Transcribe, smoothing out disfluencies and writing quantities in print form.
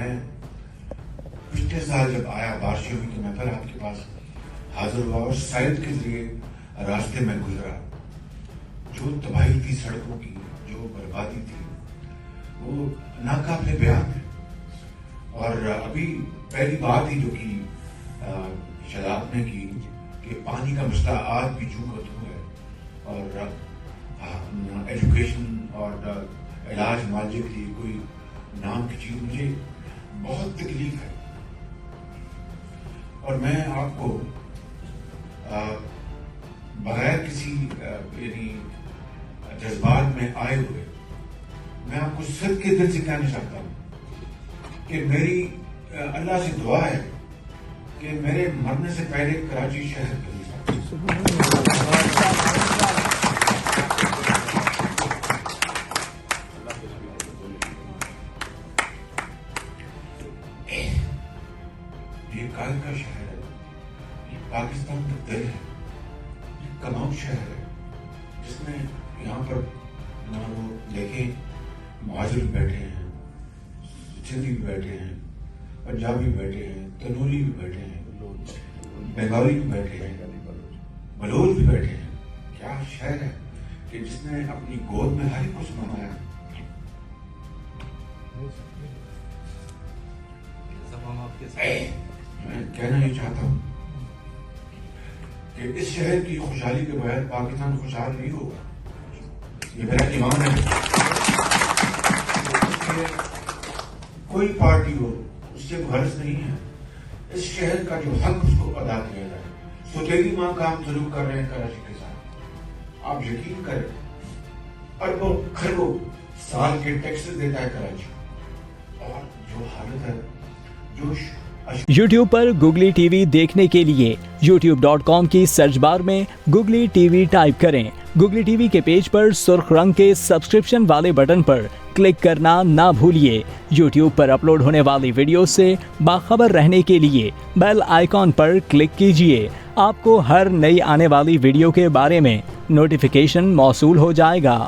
میں پچھلے سال جب آیا بارشیں ہوئی تو میں پھر آپ کے پاس حاضر ہوا اور سائد کے ذریعے راستے میں گزرا. جو تباہی تھی سڑکوں کی, جو بربادی تھی, وہ ناقابل بیان ہے. اور ابھی پہلی بات ہی جو کی شاید آپ نے کی کہ پانی کا مسئلہ آج بھی جو کا تو ہے, اور ایجوکیشن اور علاج معالجے کے لیے کوئی نام کی چیز مجھے بہت تکلیف ہے. اور میں آپ کو بغیر کسی یعنی جذبات میں آئے ہوئے میں آپ کو صدق کے دل سے کہنا چاہتا ہوں کہ میری اللہ سے دعا ہے کہ میرے مرنے سے پہلے کراچی شہر یہ کال کا شہر ہے, یہ پاکستان کا دل ہے, یہ کماؤ شہر ہے جس میں یہاں پر وہ دیکھیں مہاجر بھی بیٹھے ہیں, سندھی بھی بیٹھے ہیں, پنجابی بھی بیٹھے ہیں, تنوری بھی بیٹھے ہیں, بنگالی بھی بیٹھے ہیں, بلوچ بھی بیٹھے ہیں. کیا شہر ہے کہ جس نے اپنی گود میں ہر ایک کو سنایا. میں کہنا یہ چاہتا ہوں کہ اس شہر کی خوشحالی کے بغیر پاکستان خوشحال نہیں ہوگا. یہ میرا ایمان ہے. کوئی پارٹی ہو اس سے غرض نہیں ہے اس شہر کا جو حق اس کو ادا کیا جائے. سوتیلی ماں کام ضرور کر رہے ہیں کراچی کے ساتھ, آپ یقین کریں اربوں کھربوں سال کے ٹیکسز دیتا ہے کراچی, اور جو حالت ہے جو یوٹیوب پر گوگلی ٹی وی دیکھنے کے لیے youtube.com کی سرچ بار میں گوگلی ٹی وی ٹائپ کریں. گوگلی ٹی وی کے پیج پر سرخ رنگ کے سبسکرپشن والے بٹن پر کلک کرنا نہ بھولیے. یوٹیوب پر اپلوڈ ہونے والی ویڈیو سے باخبر رہنے کے لیے بیل آئیکن پر کلک کیجیے. آپ کو ہر نئی آنے والی ویڈیو کے بارے میں نوٹیفیکیشن موصول ہو جائے گا.